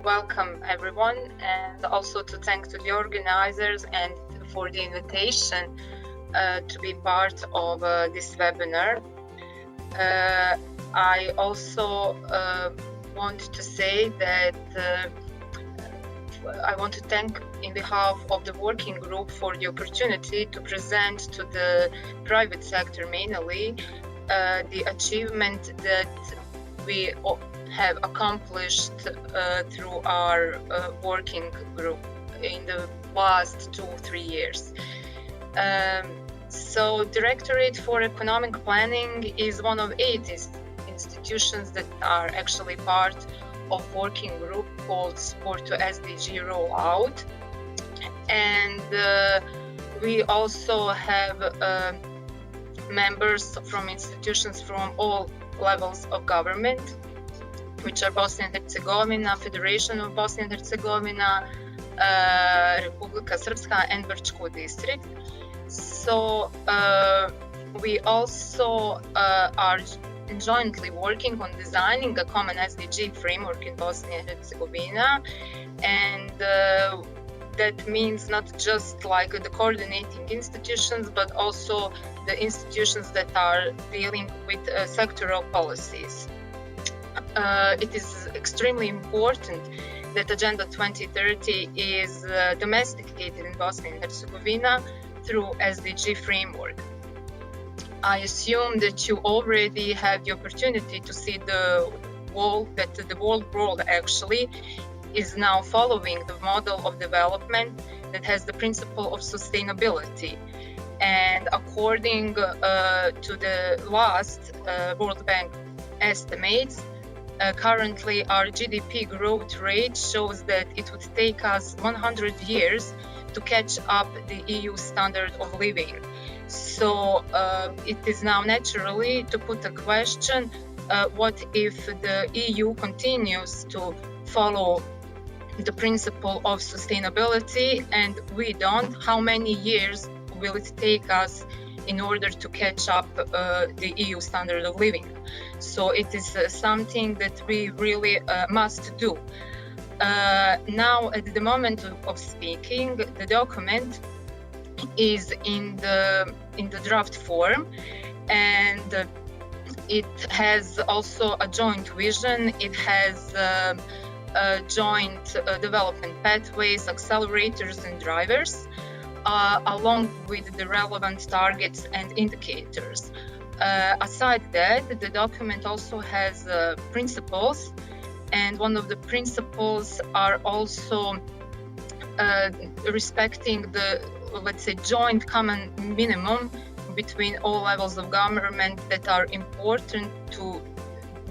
welcome everyone, and also to thank to the organizers and for the invitation to be part of this webinar. I also want to say that I want to thank in behalf of the working group for the opportunity to present to the private sector mainly the achievement that we have accomplished through our working group in the last 2-3 years. So Directorate for Economic Planning is one of 8 institutions that are actually part of working group called Support to SDG Rollout. And we also have members from institutions from all levels of government, which are Bosnia and Herzegovina, Federation of Bosnia and Herzegovina, Republika Srpska, and Brčko district. So we also are jointly working on designing a common SDG framework in Bosnia and Herzegovina, and that means not just like the coordinating institutions, but also the institutions that are dealing with sectoral policies. It is extremely important that Agenda 2030 is domesticated in Bosnia and Herzegovina through SDG framework. I assume that you already had the opportunity to see the whole world actually is now following the model of development that has the principle of sustainability. And according to the last World Bank estimates, currently our GDP growth rate shows that it would take us 100 years to catch up the EU standard of living. So it is now naturally to put a question, what if the EU continues to follow the principle of sustainability and we don't? How many years will it take us in order to catch up the EU standard of living? So it is something that we really must do. Now, at the moment of speaking, the document is in the draft form, and it has also a joint vision. It has joint development pathways, accelerators, and drivers, along with the relevant targets and indicators. Aside that, the document also has principles, and one of the principles are also respecting the, let's say, joint common minimum between all levels of government that are important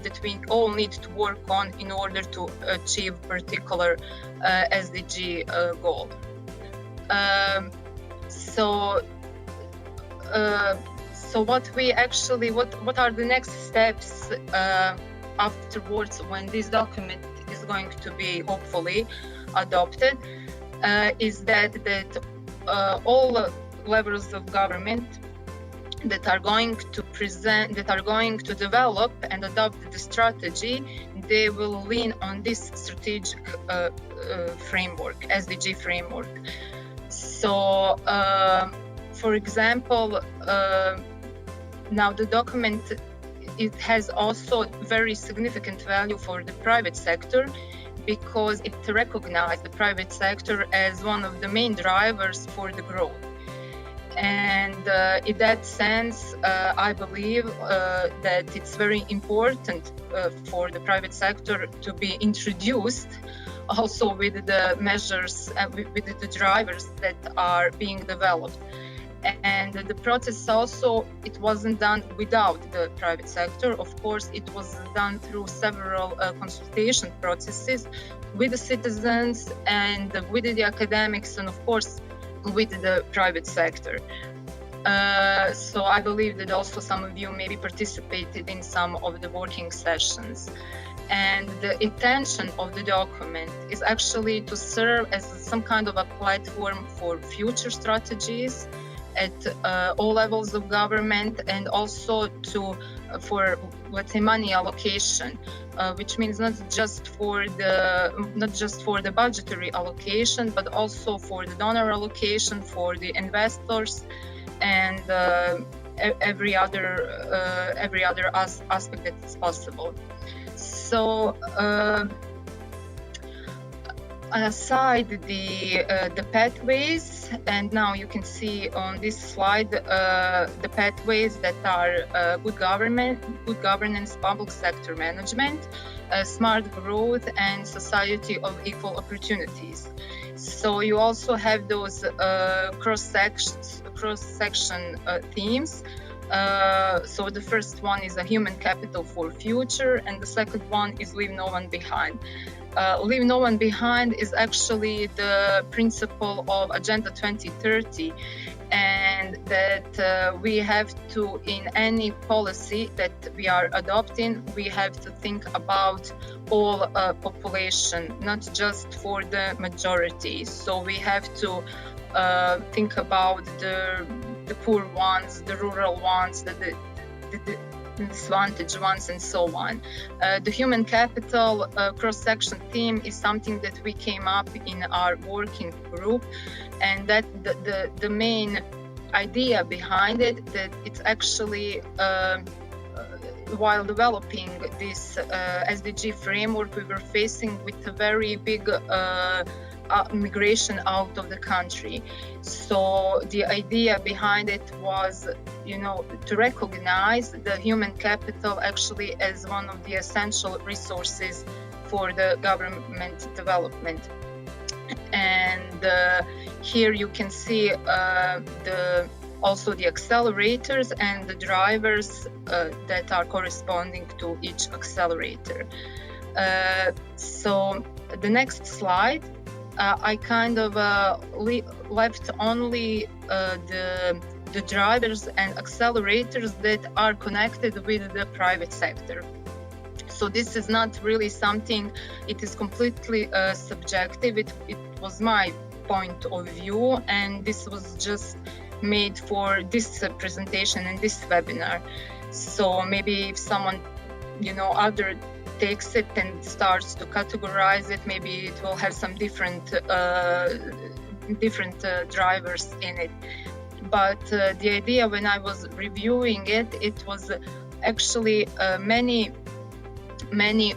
that we all need to work on in order to achieve particular SDG goal. So what are the next steps afterwards when this document is going to be hopefully adopted? Is that all levels of government that are going to develop and adopt the strategy, they will lean on this strategic framework, SDG framework. So, for example, now the document, it has also very significant value for the private sector because it recognizes the private sector as one of the main drivers for the growth. And in that sense, I believe that it's very important for the private sector to be introduced also with the measures, with the drivers that are being developed. And the process also, it wasn't done without the private sector. Of course, it was done through several consultation processes with the citizens and with the academics, and of course, with the private sector. So I believe that also some of you maybe participated in some of the working sessions. And the intention of the document is actually to serve as some kind of a platform for future strategies at all levels of government, and also for, let's say, money allocation, which means not just for the budgetary allocation, but also for the donor allocation, for the investors, and every other aspect that is possible. So aside the pathways, and now you can see on this slide the pathways that are good governance, public sector management, smart growth, and society of equal opportunities. So you also have those cross-section themes. So the first one is a human capital for future, and the second one is leave no one behind. Leave no one behind is actually the principle of Agenda 2030, and that we have to, in any policy that we are adopting, we have to think about all population, not just for the majority. So we have to think about the poor ones, the rural ones, the disadvantaged ones, and so on. The human capital cross-section theme is something that we came up in our working group, and that the main idea behind it, that it's actually while developing this SDG framework, we were facing with a very big migration out of the country. So the idea behind it was, to recognize the human capital actually as one of the essential resources for the government development. And here you can see also the accelerators and the drivers that are corresponding to each accelerator. So the next slide, I kind of left only the drivers and accelerators that are connected with the private sector. So this is not really something, it is completely subjective. It was my point of view, and this was just made for this presentation and this webinar. So maybe if someone, other takes it and starts to categorize it, maybe it will have some different drivers in it. But the idea when I was reviewing it, it was actually many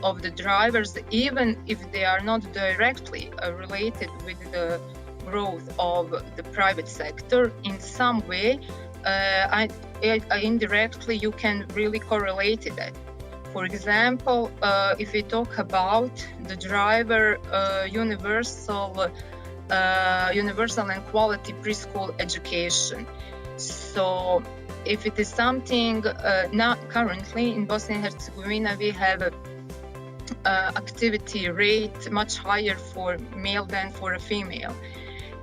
of the drivers, even if they are not directly related with the growth of the private sector, in some way, indirectly you can really correlate it. For example, if we talk about the driver universal and quality preschool education. So if it is something not currently in Bosnia and Herzegovina, we have activity rate much higher for male than for a female,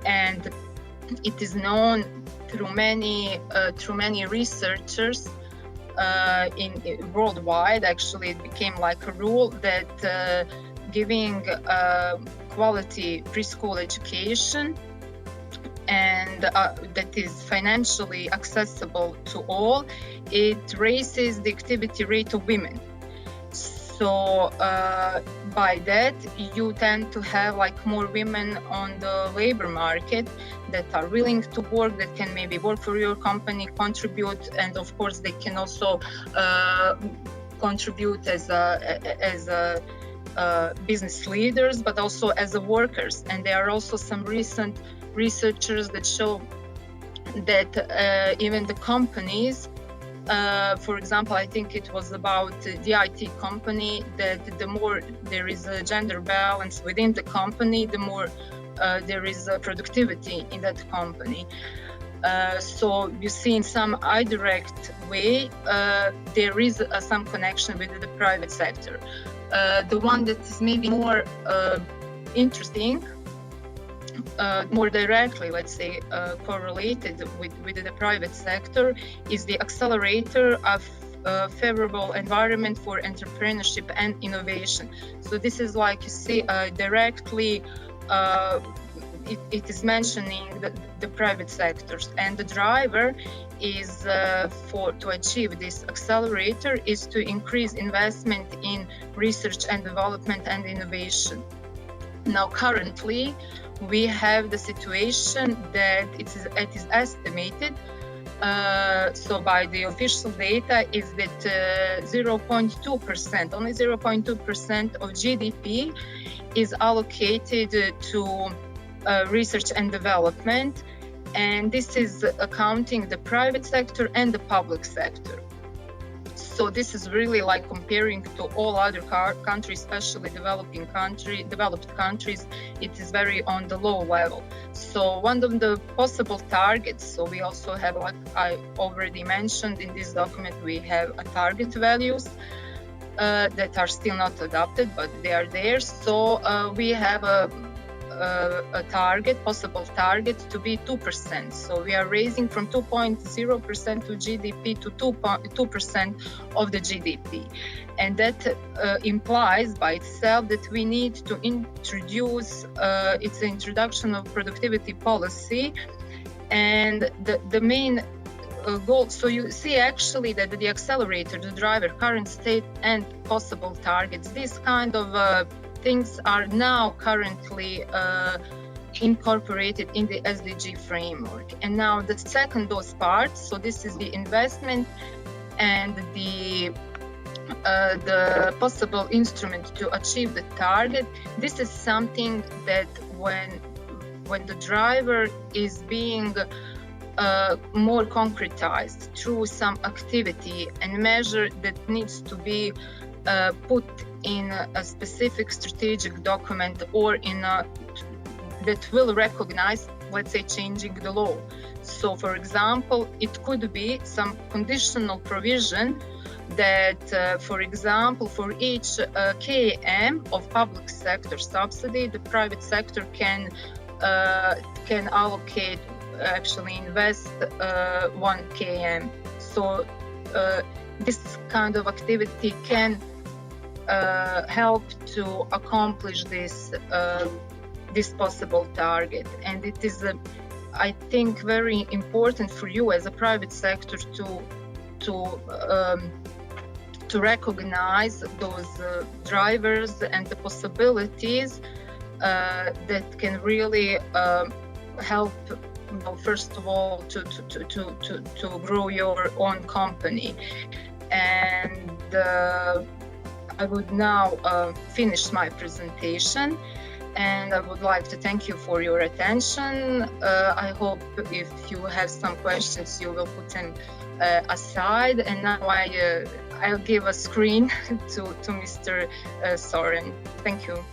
and it is known through many researchers in worldwide. Actually, it became like a rule that giving quality preschool education and that is financially accessible to all, it raises the activity rate of women. So by that, you tend to have like more women on the labor market that are willing to work, that can maybe work for your company, contribute, and of course they can also contribute as business leaders, but also as workers. And there are also some recent researchers that show that even the companies, for example, I think it was about the IT company, that the more there is a gender balance within the company, the more there is productivity in that company. So you see in some indirect way, there is some connection with the private sector. The one that is maybe more interesting, more directly, let's say, correlated with the private sector, is the accelerator of favorable environment for entrepreneurship and innovation. So this is like, you see, directly it is mentioning the private sectors, and the driver is to achieve this accelerator is to increase investment in research and development and innovation. Now, currently, we have the situation that it is estimated. So by the official data is that 0.2%, only 0.2% of GDP is allocated to research and development, and this is accounting the private sector and the public sector. So this is really like comparing to all other countries, especially developed countries, it is very on the low level. So one of the possible targets, so we also have, like I already mentioned in this document, we have a target values that are still not adopted, but they are there. So we have a possible target to be 2%. So we are raising from 2.0% of GDP to 2% of the GDP. And that implies by itself that we need to introduce, it's the introduction of productivity policy. And the main goal, so you see actually that the accelerator, the driver, current state and possible targets, these kind of things are now currently incorporated in the SDG framework. And now the second those parts, so this is the investment and the possible instrument to achieve the target. This is something that when the driver is being more concretized through some activity and measure that needs to be put in a specific strategic document or in that will recognize, let's say, changing the law. So, for example, it could be some conditional provision that, for example, for each KM of public sector subsidy, the private sector can allocate, actually invest 1 KM. So this kind of activity can help to accomplish this possible target, and it is, I think, very important for you as a private sector to recognize those drivers and the possibilities that can really help. Well, first of all, to grow your own company. And I would now finish my presentation, and I would like to thank you for your attention. I hope if you have some questions, you will put them aside. And now I'll give a screen to Mr. Soren. Thank you.